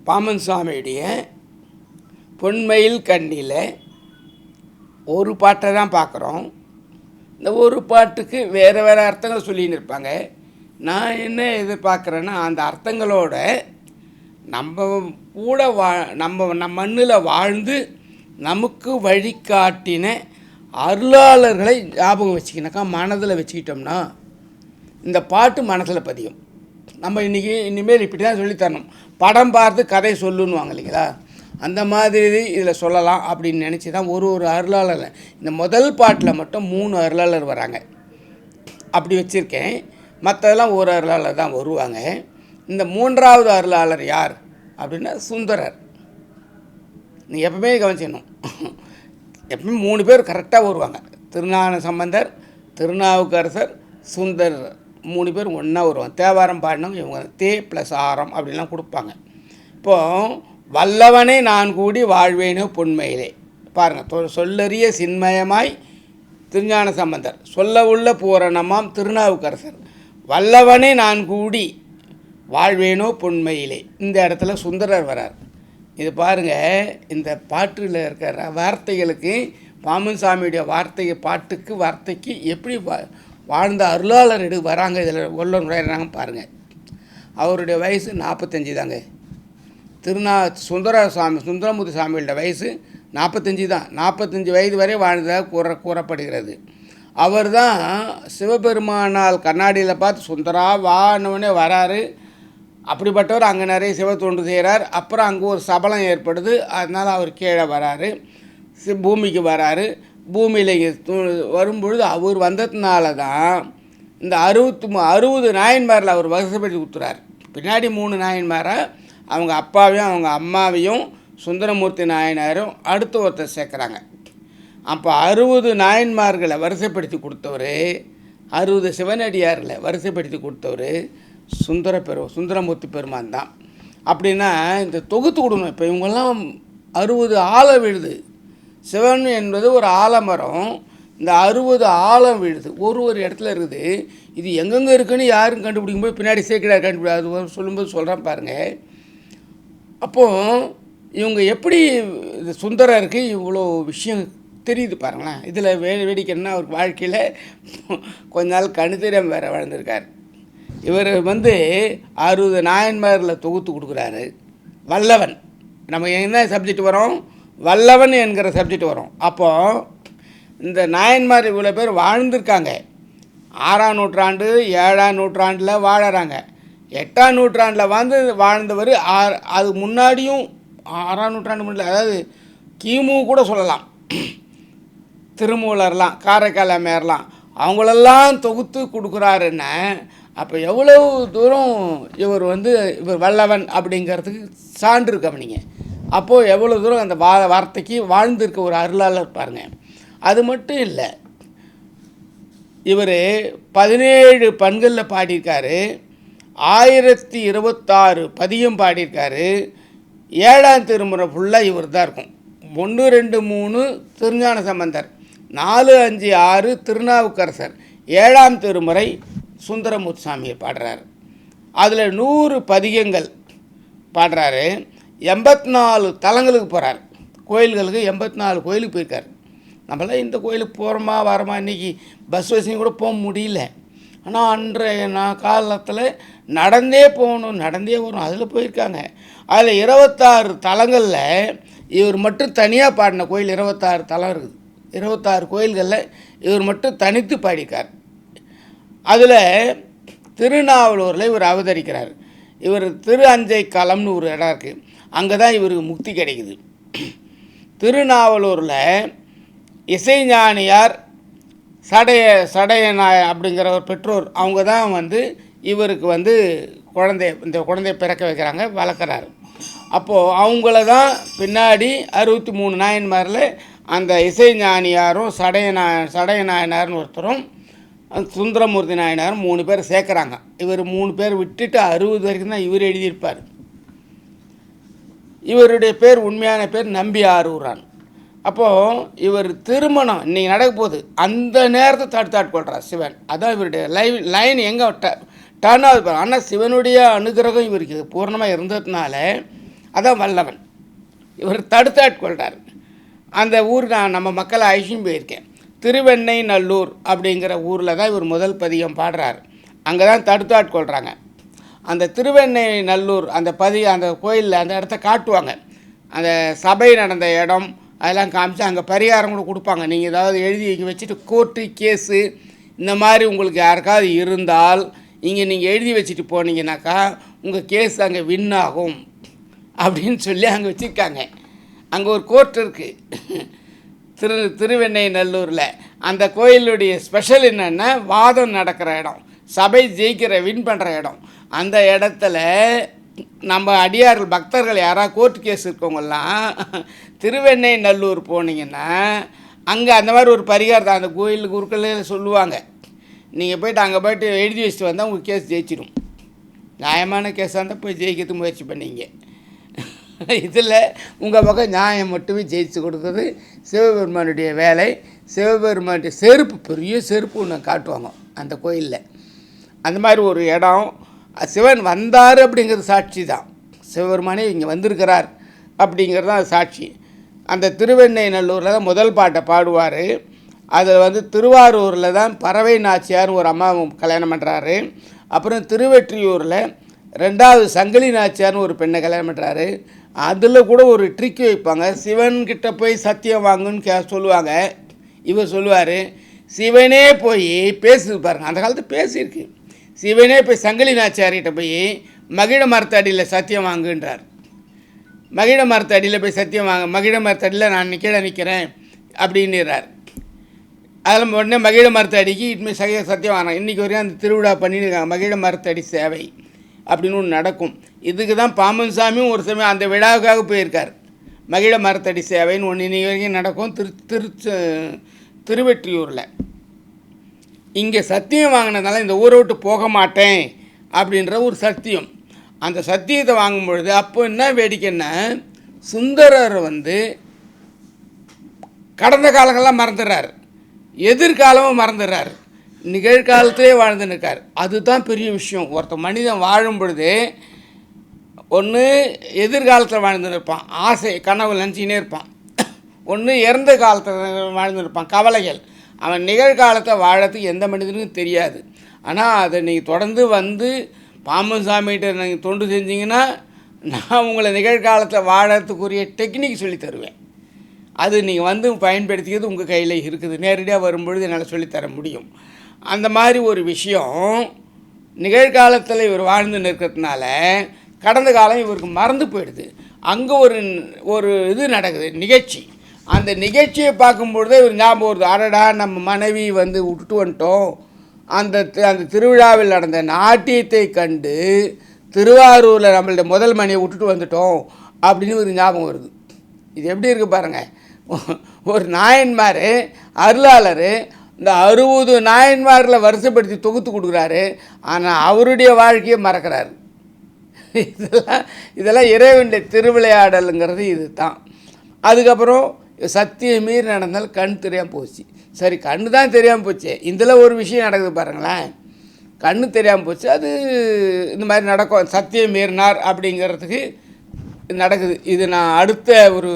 பாமன் சுவாமியுடைய பொன்மயில் கண்ணியில் ஒரு பாட்டை தான் பார்க்குறோம். இந்த ஒரு பாட்டுக்கு வேறு வேறு அர்த்தங்கள் சொல்லின்னு இருப்பாங்க. நான் என்ன எதிர்பார்க்குறேன்னா, அந்த அர்த்தங்களோட நம்ம கூட நம்ம மண்ணில் வாழ்ந்து நமக்கு வழிகாட்டின அருளாளர்களை ஞாபகம் வச்சுக்கினாக்கா, மனதில் வச்சுக்கிட்டோம்னா இந்த பாட்டு மனசில் பதியும். நம்ம இனிமேல் இப்படி தான் சொல்லித்தரணும். படம் பார்த்து கதை சொல்லுன்னுவாங்க இல்லைங்களா, அந்த மாதிரி இதில் சொல்லலாம் அப்படின்னு நினச்சி தான் ஒரு அருளாளர். இந்த முதல் பாட்டில் மட்டும் 3 அருளாளர் வராங்க, அப்படி வச்சுருக்கேன். மற்றதெல்லாம் ஒரு அருளாளர் தான் வருவாங்க. இந்த 3வது அருளாளர் யார் அப்படின்னா சுந்தரர். நீங்கள் எப்பவுமே கவனிச்சிடணும், எப்பவுமே 3 பேர் கரெக்டாக வருவாங்க. திருஞான சம்பந்தர், திருநாவுக்கரசர், சுந்தரர் 3 பேர் ஒன்றா வருவாங்க. தேவாரம் பாடினவங்க இவங்க. தே ப்ளஸ் ஆரம் அப்படின்லாம் கொடுப்பாங்க. இப்போது வல்லவனே நான் கூடி வாழ்வேனோ பொன்மையிலே பாருங்கள். சொல்லறிய சின்மயமாய் திருஞான சம்பந்தர், சொல்ல உள்ள பூரணமாம் திருநாவுக்கரசர், வல்லவனே நான் கூடி வாழ்வேனோ பொன்மையிலே. இந்த இடத்துல சுந்தரர் வரார். இது பாருங்கள், இந்த பாட்டில் இருக்கிற வார்த்தைகளுக்கு, பாமன் சாமியுடைய பாட்டுக்கு வார்த்தைக்கு எப்படி வாழ்ந்த அருளாளர் வராங்க, இதில் உள்ள நுழையிறாங்க பாருங்கள். அவருடைய வயசு 45 தாங்க. சுந்தரமூர்த்தி சாமியோட வயசு 45 தான். 45 வயது வரை வாழ்ந்ததாக கூறப்படுகிறது. அவர் தான் சிவபெருமானால் கண்ணாடியில் பார்த்து சுந்தரா வானவனே வராரு. அப்படிப்பட்டவர் அங்கே நிறைய சிவ தொண்டு செய்கிறார். அப்புறம் அங்கே ஒரு சபலம் ஏற்படுது, அதனால் அவர் கீழே வராரு, பூமிக்கு வராரு. பூமியில் வரும்பொழுது அவர் வந்ததுனால தான் இந்த 60 நாயன்மாரில் அவர் வரிசைப்படுத்தி கொடுத்துறார். பின்னாடி 3 நாயன்மாரை, அவங்க அப்பாவையும் அவங்க அம்மாவையும் சுந்தரமூர்த்தி நாயனாரும் அடுத்து ஒருத்தர் சேர்க்குறாங்க. அப்போ 60 நாயன்மார்களை வரிசைப்படுத்தி கொடுத்தவர், 60 சிவனடியார்களை வரிசைப்படுத்தி கொடுத்தவர் சுந்தரமூர்த்தி பெருமான் தான். அப்படின்னா இந்த தொகுத்து கொடுக்கணும். இப்போ இவங்கெல்லாம் 60 ஆழ விழுது. சிவன் என்பது ஒரு ஆலமரம். இந்த 60 ஆழம் விழுது ஒரு இடத்துல இருக்குது. இது எங்கெங்கே இருக்குன்னு யாரும் கண்டுபிடிக்கும்போது பின்னாடி சேர்க்கிறார் கண்டுபிடிக்காது சொல்லும்போது சொல்கிறேன் பாருங்கள். அப்போது இவங்க எப்படி இது சுந்தரருக்கு இவ்வளோ விஷயம் தெரியுது பாருங்களேன். இதில் வேடிக்கைன்னா அவருக்கு வாழ்க்கையில் கொஞ்ச நாள் கணுத்திரம் வேறு வளர்ந்துருக்கார். இவர் 60 நாயன்மாரில் தொகுத்து கொடுக்குறாரு. வல்லவன், நம்ம என்ன சப்ஜெக்ட் வரும், வல்லவன் என்கிற சப்ஜெக்ட் வரும். அப்போது இந்த நாயன்மார் இவ்வளோ பேர் வாழ்ந்திருக்காங்க. 6ஆம் நூற்றாண்டு 7ஆம் நூற்றாண்டில் வாழறாங்க. 8ஆம் நூற்றாண்டில் வாழ்ந்தவர் அது முன்னாடியும் 6ஆம் நூற்றாண்டு முன்னாடி, அதாவது கிமு கூட சொல்லலாம். திருமூலர்லாம், காரைக்கால் அம்மையார்லாம், அவங்களெல்லாம் தொகுத்து கொடுக்குறாருன்னா அப்போ எவ்வளவு தூரம் இவர் இவர் வல்லவன் அப்படிங்கிறதுக்கு சான்று கவனிங்க. அப்போது எவ்வளோ தூரம் அந்த வார்த்தைக்கு வாழ்ந்திருக்க ஒரு அருளாளர் பாருங்கள். அது மட்டும் இல்லை, இவர் 17 பண்களில் பாடியிருக்காரு, 1026 பதியம் பாடியிருக்காரு. 7ஆம் திருமுறை ஃபுல்லாக இவர் தான் இருக்கும். 1, 2, 3 திருஞான சம்பந்தர், 4, 5, 6 திருநாவுக்கரசர், 7ஆம் திருமுறை சுந்தரமூர்த்தி சாமியை பாடுறாரு. அதில் 100 பதிகங்கள் பாடுறாரு. 84 தலங்களுக்கு போகிறார். கோயில்களுக்கு 84 கோயிலுக்கு போயிருக்கார். நம்மளாம் இந்த கோயிலுக்கு போகிறோமா வரோமா, இன்றைக்கி பஸ் வசதியும் கூட போக முடியல. ஆனால் அன்றைய காலத்தில் நடந்தே போகணும், நடந்தே வரும், அதில் போயிருக்காங்க. அதில் 26 தலங்களில் இவர் மட்டும் தனியாக பாடின கோயில் 26 தலம் இருக்குது. 26 கோயில்களில் இவர் மட்டும் தனித்து பாடிக்கார். அதில் திருநாவலூரில் இவர் அவதரிக்கிறார். இவர் திரு அஞ்சை களம்னு ஒரு இடம் இருக்குது, அங்கே தான் இவருக்கு முக்தி கிடைக்குது. திருநாவலூரில் இசைஞானியார் சடையநாய அப்படிங்கிற ஒரு பெற்றோர், அவங்க தான் இவருக்கு இந்த குழந்தைய பிறக்க வைக்கிறாங்க, வளர்க்குறாரு. அப்போது அவங்கள தான் பின்னாடி 63 நாயன்மாரில் அந்த இசைஞானியாரும் சடையநாயனார்னு ஒருத்தரும் சுந்தரமூர்த்தி நாயனாரும் 3 பேர் சேர்க்குறாங்க. இவர் 3 பேர் விட்டுட்டு 60 வரைக்கும் தான் இவர் எழுதியிருப்பார். இவருடைய பேர் உண்மையான பேர் நம்பி ஆரூரான். அப்போது இவர் திருமணம் இன்றைக்கி நடக்க போகுது, அந்த நேரத்தை தடுத்தாட்கொள்கிறார் சிவன். அதான் இவருடைய லைன் எங்கே டர்ன் ஆகுது. ஆனால் சிவனுடைய அனுகிரகம் இவருக்கு பூர்ணமாக இருந்ததுனால அதான் வல்லவன். இவர் தடுத்தாட்கொள்கிறார். அந்த ஊர் நான் நம்ம மக்களை அழிச்சும் போயிருக்கேன். திருவெண்ணை நல்லூர் அப்படிங்கிற ஊரில் தான் இவர் முதல் பதிகம் பாடுறார். அங்கே தான் தடுத்தாட்கொள்கிறாங்க. அந்த திருவெண்ணை நல்லூர் அந்த கோயிலில் அந்த இடத்த காட்டுவாங்க. அந்த சபை நடந்த இடம் அதெல்லாம் காமிச்சு அங்கே பரிகாரம் கூட கொடுப்பாங்க. நீங்கள் ஏதாவது எழுதி வச்சுட்டு கோர்ட்டு கேஸு இந்த மாதிரி உங்களுக்கு யாருக்காவது இருந்தால் இங்கே நீங்கள் எழுதி வச்சுட்டு போனீங்கன்னாக்கா உங்கள் கேஸ் அங்கே வின் ஆகும் அப்படின்னு சொல்லி அங்கே வச்சுருக்காங்க. அங்கே ஒரு கோர்ட் இருக்குது திருவெண்ணை நல்லூரில். அந்த கோயிலுடைய ஸ்பெஷல் என்னென்னா வாதம் நடக்கிற இடம், சபை ஜெயிக்கிற வின் பண்ணுற இடம். அந்த இடத்துல நம்ம அடியார்கள் பக்தர்கள் யாராவது கோர்ட் கேஸ் இருக்கவங்கெல்லாம் திருவெண்ணை நல்லூர் போனீங்கன்னா அங்கே அந்த மாதிரி ஒரு பரிகாரத்தை அந்த கோயில் குருக்களே சொல்லுவாங்க. நீங்கள் போய்ட்டு அங்கே போய்ட்டு எழுதி வச்சுட்டு வந்தால் உங்கள் கேஸ் ஜெயிச்சிடும். நியாயமான கேஸாக இருந்தால் போய் ஜெயிக்கிறதுக்கு முயற்சி பண்ணீங்க. இதில் உங்கள் பக்கம் நியாயம் மட்டுமே ஜெயிச்சு கொடுக்குறது சிவபெருமானுடைய வேலை. சிவபெருமானுடைய செருப்பு, பெரிய செருப்பு ஒன்று காட்டுவாங்க அந்த கோயிலில். அந்த மாதிரி ஒரு இடம். சிவன் வந்தார் அப்படிங்கிறது சாட்சி தான். சிவபெருமானே இங்கே வந்திருக்கிறார் அப்படிங்கிறது தான் சாட்சி. அந்த திருவெண்ணை நல்லூரில் தான் முதல் பாட்டை பாடுவார். அதில் திருவாரூரில் தான் பறவை நாச்சியார் ஒரு அம்மா கல்யாணம் பண்ணுறாரு. அப்புறம் திருவெற்றியூரில் ரெண்டாவது சங்கிலி நாச்சியார்னு ஒரு பெண்ணை கல்யாணம் பண்ணுறாரு. அதில் கூட ஒரு ட்ரிக் வைப்பாங்க. சிவன்கிட்ட போய் சத்தியம் வாங்குன்னு சொல்லுவாங்க. இவர் சொல்லுவார், சிவனே போய் பேசுது பாருங்க. அந்த காலத்தில் பேசியிருக்கு. சிவனே போய் சங்கிலி நாச்சியார்கிட்ட போய் மகிழ மரத்தடியில் சத்தியம் வாங்குன்றார். மகிழ மரத்தடியில் போய் சத்தியம் வாங்க, மகிழ மரத்தடியில் நான் கீழே நிற்கிறேன் அப்படின்னுறார். அதில் உடனே மகிழ மரத்தடிக்கு இனிமேல் சத்தியம் வாங்கினாங்க. இன்றைக்கி வரையும் அந்த திருவிழா பண்ணியிருக்காங்க. மகிழ மரத்தடி சேவை அப்படின்னு ஒன்று நடக்கும். இதுக்கு தான் பாம்பன் சாமியும் ஒரு சமயம் அந்த விழாவுக்காக போயிருக்கார். மகிழ மரத்தடி சேவைன்னு ஒன்று இன்றைக்கி வரைக்கும் நடக்கும் திருவெற்றியூரில். இங்கே சத்தியம் வாங்கினதுனால இந்த ஊரை விட்டு போக மாட்டேன் அப்படின்ற ஒரு சத்தியம். அந்த சத்தியத்தை வாங்கும் பொழுது அப்போ என்ன வேடிக்கைன்னா, சுந்தரர் கடந்த காலங்கள்லாம் மறந்துடுறார், எதிர்காலமும் மறந்துடுறார், நிகழ்காலத்திலே வாழ்ந்துன்னு இருக்கார். அதுதான் பெரிய விஷயம். ஒருத்த மனிதன் வாழும் பொழுது ஒன்று எதிர்காலத்தில் வாழ்ந்துன்னு இருப்பான், ஆசை கனவு நினச்சிக்கினே இருப்பான். ஒன்று இறந்த காலத்தில் வாழ்ந்துன்னு இருப்பான், கவலைகள். அவன் நிகழ்காலத்தை வாழறதுக்கு எந்த மனிதனுக்கும் தெரியாது. ஆனால் அதை நீங்கள் தொடர்ந்து பாம்பன் சாமிகிட்ட நீங்கள் தொண்டு செஞ்சிங்கன்னா நான் உங்களை நிகழ்காலத்தில் வாழறதுக்குரிய டெக்னிக் சொல்லி தருவேன். அது நீங்கள் பயன்படுத்திக்கிறது உங்கள் கையில் இருக்குது. நேரடியாக வரும்பொழுது என்னால் சொல்லித்தர முடியும். அந்த மாதிரி ஒரு விஷயம் நிகழ்காலத்தில் இவர் வாழ்ந்து நிற்கிறதுனால கடந்த காலம் இவருக்கு மறந்து போயிடுது. அங்கே ஒரு இது நடக்குது, நிகழ்ச்சி. அந்த நிகழ்ச்சியை பார்க்கும்பொழுதே இவர் ஞாபகம் வருது, அடடா நம்ம மனைவி விட்டுட்டு வந்துட்டோம். அந்த திருவிழாவில் நடந்த நாட்டியத்தை கண்டு திருவாரூரில் நம்மள்ட முதல் மணியை விட்டுட்டு வந்துட்டோம் அப்படின்னு ஒரு ஞாபகம் வருது. இது எப்படி இருக்குது பாருங்கள். ஒரு நாயன்மார் அருளாளர் இந்த 60 நாயன்மாரில் வருஷப்படுத்தி தொகுத்து கொடுக்குறாரு. ஆனால் அவருடைய வாழ்க்கையை மறக்கிறாரு. இதெல்லாம் இறைவனுடைய திருவிளையாடலுங்கிறது இது தான். அதுக்கப்புறம் சத்தியம் மீறி நடந்தால் கண் தெரியாமல் போச்சு. சரி, கண்ணு தான் தெரியாமல் போச்சு. இதில் ஒரு விஷயம் நடக்குது பாருங்களேன். கண்ணு தெரியாமல் போச்சு, அது இந்த மாதிரி நடக்கும். சத்தியம் மீறினார் அப்படிங்கிறதுக்கு நடக்குது. இது நான் அடுத்த ஒரு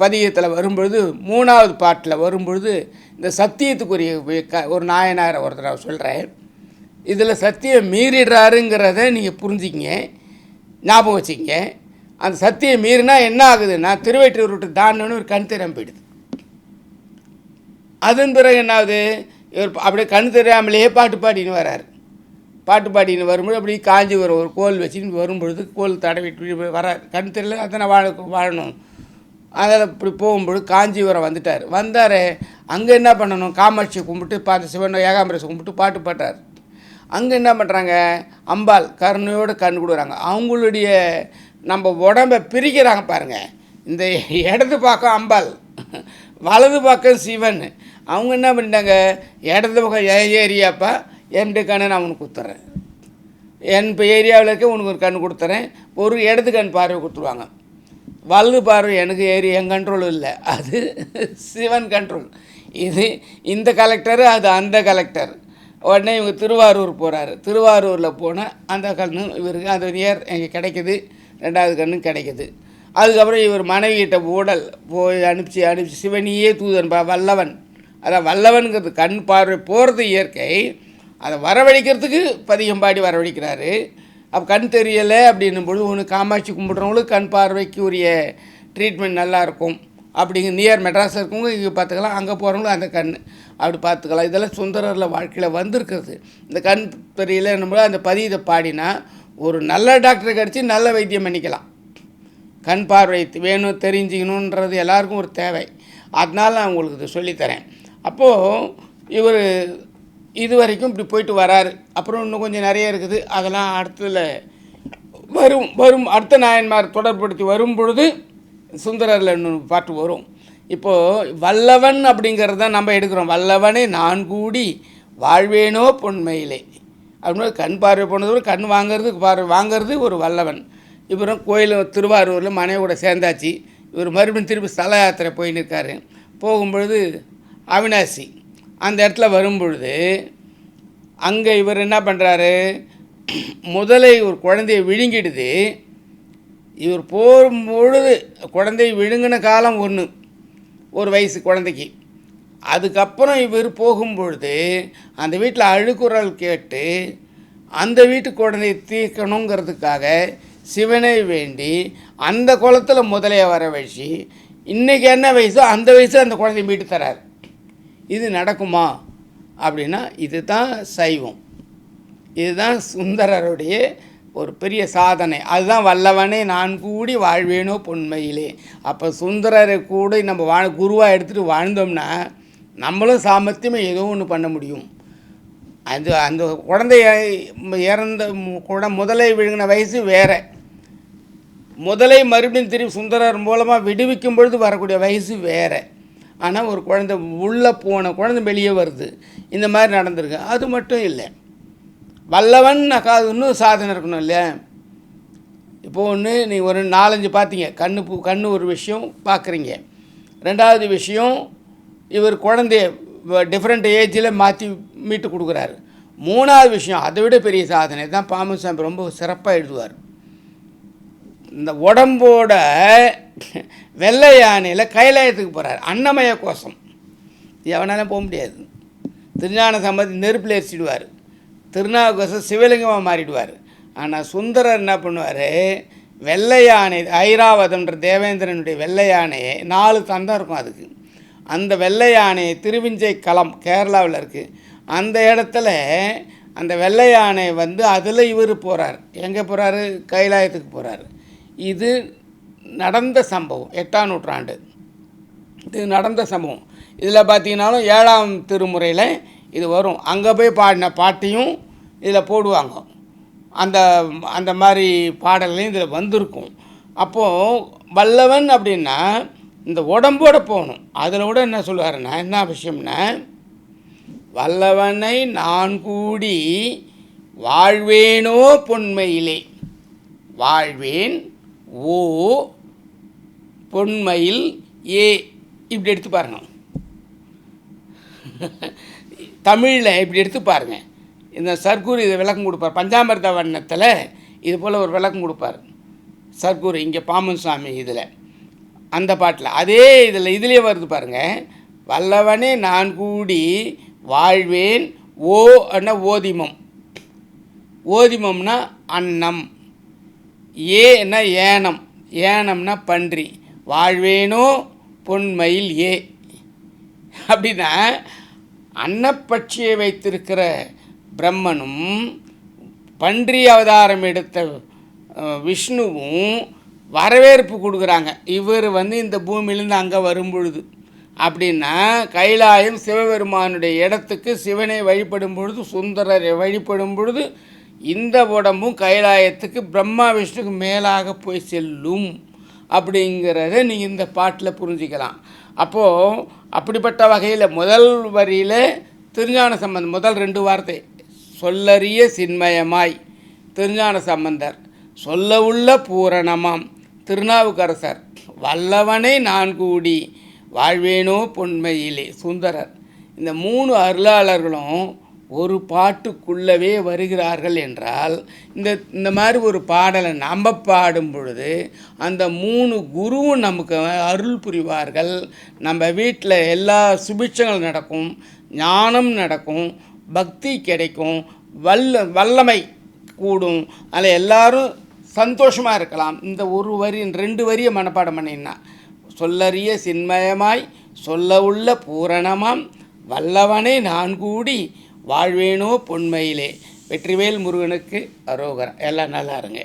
பதியத்தில் வரும்பொழுது 3வது பாட்டில் வரும்பொழுது இந்த சத்தியத்துக்குரிய ஒரு நாயனார் ஒருத்தர் சொல்கிறேன். இதில் சத்தியம் மீறிடுறாருங்கிறத நீங்கள் புரிஞ்சிக்கிங்க, ஞாபகம் வச்சுக்கிங்க. அந்த சத்தியம் மீறினா என்ன ஆகுதுன்னா திருவெற்றியூர் விட்டு தாண்டன்னு ஒரு கண் தெரியாமல் போயிடுது. அதன் பிறகு என்ன ஆகுது, இவர் அப்படியே கண் தெரியாமலேயே பாட்டு பாடின்னு வர்றார். பாட்டு பாடின்னு வரும்போது அப்படி காஞ்சி ஒரு கோல் வச்சுன்னு வரும்பொழுது கோல் தடவிட்டு வரார். கண் தெரியல, அத்தனை வாழணும். அதில் இப்படி போகும்பொழுது காஞ்சிபுரம் வந்தார். அங்கே என்ன பண்ணணும், காமாட்சியை கும்பிட்டு பார்த்து சிவன் ஏகாம்பரேசை கும்பிட்டு பாட்டு பாட்டார். அங்கே என்ன பண்ணுறாங்க, அம்பாள் கருணையோடு கண் கொடுக்குறாங்க. அவங்களுடைய நம்ம உடம்பை பிரிக்கிறாங்க பாருங்கள். இந்த இடது பக்கம் அம்பாள், வலது பக்கம் சிவன். அவங்க என்ன பண்ணிட்டாங்க, இடது பக்கம் ஏரியாப்பா என்னுடைய கண்ணை நான் உனக்கு கொடுத்துட்றேன், என் இப்போ ஏரியாவில் இருக்க உனக்கு ஒரு கண் கொடுத்துறேன், ஒரு இடது கண் பார்வை கொடுத்துருவாங்க. வலது பார்வை எனக்கு என் கண்ட்ரோல் இல்லை, அது சிவன் கண்ட்ரோல். இது இந்த கலெக்டரு, அது அந்த கலெக்டர். உடனே இவங்க திருவாரூர் போகிறாரு. திருவாரூரில் போனால் அந்த கண் இவருக்கு அந்த நேர் எங்கே கிடைக்கிது. ரெண்டாவது கண்ணும் கிடைக்கிது. அதுக்கப்புறம் இவர் மனைவியிட்ட ஊடல் போய் அனுப்பிச்சு சிவனியே தூதன்பா வல்லவன், அதான் வல்லவனுங்கிறது கண் பார்வை போகிறது இயற்கை, அதை வரவழைக்கிறதுக்கு பதிகம் பாடி வரவழைக்கிறாரு. அப்போ கண் தெரியலை அப்படின்னும் பொழுது ஒன்று காமாட்சி கும்பிட்றவங்களுக்கு கண் பார்வைக்கு உரிய ட்ரீட்மெண்ட் நல்லாயிருக்கும் அப்படிங்க. நியர் மெட்ராஸில் இருக்கவங்க இங்கே பார்த்துக்கலாம், அங்கே போகிறவங்களும் அந்த கண் அப்படி பார்த்துக்கலாம். இதெல்லாம் சுந்தரரில் வாழ்க்கையில் வந்திருக்கிறது. இந்த கண் தெரியல நம்மள அந்த பதியத்தை பாடினா ஒரு நல்ல டாக்டரை கிடச்சி நல்ல வைத்தியம் பண்ணிக்கலாம். கண் பார்வை வேணும் தெரிஞ்சுக்கணுன்றது எல்லாருக்கும் ஒரு தேவை. அதனால நான் உங்களுக்கு இதை சொல்லித்தரேன். அப்போது இவர் இது வரைக்கும் இப்படி போயிட்டு வராரு. அப்புறம் இன்னும் கொஞ்சம் நிறைய இருக்குது, அதெல்லாம் அடுத்ததில் வரும் அடுத்த நாயன்மார் தொடர்படுத்தி வரும் பொழுது சுந்தரரில் இன்னொரு பாட்டு வரும். இப்போது வல்லவன் அப்படிங்கிறது தான் நம்ம எடுக்கிறோம். வல்லவனே நான் கூடி வாழ்வேனோ பொன்மையிலே அப்படின்னு கண் பார்வை போனது கண் வாங்கிறது ஒரு வல்லவன். இவரும் கோயில் திருவாரூரில் மனைவியோட சேர்ந்தாச்சு. இவர் மறுபடியும் திருப்பி ஸ்தல யாத்திரை போயின்னு இருக்கார். போகும்பொழுது அவினாசி அந்த இடத்துல வரும்பொழுது அங்கே இவர் என்ன பண்ணுறாரு, முதலை ஒரு குழந்தையை விழுங்கிடுது. இவர் போகும்பொழுது குழந்தையை விழுங்கின காலம் ஒரு வயசு குழந்தைக்கு. அதுக்கப்புறம் இவர் போகும்பொழுது அந்த வீட்டில் அழுக்குரல் கேட்டு அந்த வீட்டு குழந்தையை தீர்க்கணுங்கிறதுக்காக சிவனை வேண்டி அந்த குளத்தில் முதலையை வர வச்சு இன்றைக்கி என்ன வயசோ அந்த வயசில் அந்த குழந்தையை மீட்டு தரார். இது நடக்குமா அப்படின்னா இதுதான் சைவம், இதுதான் சுந்தரருடைய ஒரு பெரிய சாதனை. அதுதான் வல்லவனே நான் கூடி வாழ்வேனோ பொன்மையிலே. அப்போ சுந்தரரை கூட நம்ம குருவாக எடுத்துகிட்டு வாழ்ந்தோம்னா நம்மளும் சாமர்த்தியமே ஏதோ ஒன்று பண்ண முடியும். அந்த குழந்தைய இறந்த முதலை விழுங்கின வயசு வேறு, முதலை மறுபடியும் திரும்பி சுந்தரர் மூலமாக விடுவிக்கும் பொழுது வரக்கூடிய வயசு வேறு. ஆனால் ஒரு குழந்தை உள்ளே போன குழந்தை வெளியே வருது, இந்த மாதிரி நடந்திருக்கு. அது மட்டும் இல்லை, வல்லவன் அது இன்னும் சாதனை இருக்கணும் இல்லையா. இப்போது ஒன்று நீ ஒரு 4-5 பார்த்தீங்க, கண்ணு ஒரு விஷயம் பார்க்குறீங்க. ரெண்டாவது விஷயம் இவர் குழந்தைய டிஃப்ரெண்ட் ஏஜில் மாற்றி மீட்டு கொடுக்குறாரு. மூணாவது விஷயம் அதை விட பெரிய சாதனை தான் பாமுசாமி ரொம்ப சிறப்பாக எழுதுவார். இந்த உடம்போட வெள்ளை யானையில் கைலாயத்துக்கு போகிறார். அன்னமய கோஷம் எவனாலும் போக முடியாது. திருஞான சம்பந்தி நெருப்பில் எரிச்சிடுவார், திருநாவுக்கரசர் சிவலிங்கமாக மாறிடுவார். ஆனால் சுந்தரர் என்ன பண்ணுவார், வெள்ளை யானை ஐராவதம்ன்ற தேவேந்திரனுடைய வெள்ளை யானையை 4 தந்தம் இருக்கும் அதுக்கு. அந்த வெள்ளை யானையை திருவிஞ்சை களம் கேரளாவில் இருக்குது. அந்த இடத்துல அந்த வெள்ளை யானை அதில் இவர் போகிறார். எங்கே போகிறாரு, கைலாயத்துக்கு போகிறாரு. இது நடந்த சம்பவம், 8ஆம் நூற்றாண்டு இது நடந்த சம்பவம். இதில் பார்த்தீங்கன்னாலும் 7ஆம் திருமுறையில் இது வரும். அங்கே போய் பாடின பாட்டையும் இதில் போடுவாங்க. அந்த மாதிரி பாடல்களையும் இதில் வந்திருக்கும். அப்போது வல்லவன் அப்படின்னா இந்த உடம்போடு போகணும். அதில் கூட என்ன சொல்லுவாருன்னா, என்ன விஷயம்னா, வல்லவனை நான் கூடி வாழ்வேனோ பொன்மையிலே, வாழ்வேன் ஓ பொன்மையில் ஏ, இப்படி எடுத்து பாருங்க. தமிழில் இப்படி எடுத்து பாருங்கள். இந்த சர்க்குரு இதை விளக்கம் கொடுப்பார். பஞ்சாமிர்த வண்ணத்தில் இது போல் ஒரு விளக்கம் கொடுப்பார் சர்க்குரு. இங்கே பாமுசாமி இதில் அந்த பாட்டில் அதே இதுலேயே வருது பாருங்கள். வல்லவனே நான் கூடி வாழ்வேன் ஓ அண்ணா ஓதிமம், ஓதிமம்னா அன்னம், ஏன்னா ஏனம், ஏனம்னா பன்றி, வாழ்வேனோ பொன்மையில் ஏ அப்படின்னா அன்னப்பட்சியை வைத்திருக்கிற பிரம்மனும் பன்றி அவதாரம் எடுத்த விஷ்ணுவும் வரவேற்பு கொடுக்குறாங்க. இவர் இந்த பூமியிலேருந்து அங்கே வரும் பொழுது அப்படின்னா கைலாயம் சிவபெருமானுடைய இடத்துக்கு சிவனை வழிபடும் பொழுது, சுந்தரரை வழிபடும் பொழுது இந்த உடம்பும் கைலாயத்துக்கு பிரம்மா விஷ்ணுக்கு மேலாக போய் செல்லும் அப்படிங்கிறத நீங்கள் இந்த பாட்டில் புரிஞ்சிக்கலாம். அப்போது அப்படிப்பட்ட வகையில் முதல் வரியில் திருஞான சம்பந்தர் முதல் 2 வார்த்தை சொல்லறிய சின்மயமாய் திருஞான சம்பந்தர், சொல்ல உள்ள பூரணமாம் திருநாவுக்கரசர், வல்லவனை நான் கூடி வாழ்வேனோ பொன்மையிலே சுந்தரர். இந்த 3 அருளாளர்களும் ஒரு பாட்டுக்குள்ளவே வருகிறார்கள் என்றால் இந்த மாதிரி ஒரு பாடலை நம்ம பாடும் பொழுது அந்த 3 குருவும் நமக்கு அருள் புரிவார்கள். நம்ம வீட்டில் எல்லா சுபிட்சங்கள் நடக்கும், ஞானம் நடக்கும், பக்தி கிடைக்கும், வல்லமை கூடும். அதில் எல்லாரும் சந்தோஷமாக இருக்கலாம். இந்த ஒரு வரி 2 வரியை மனப்பாடம் பண்ணினா சொல்லறிய சின்மயமாய் சொல்ல உள்ள பூரணமாம் வல்லவனே நான் கூடி வாழ்வேனோ பொன்மையிலே. வெற்றிவேல் முருகனுக்கு அரோகரா. எல்லாம் நல்லா இருங்க.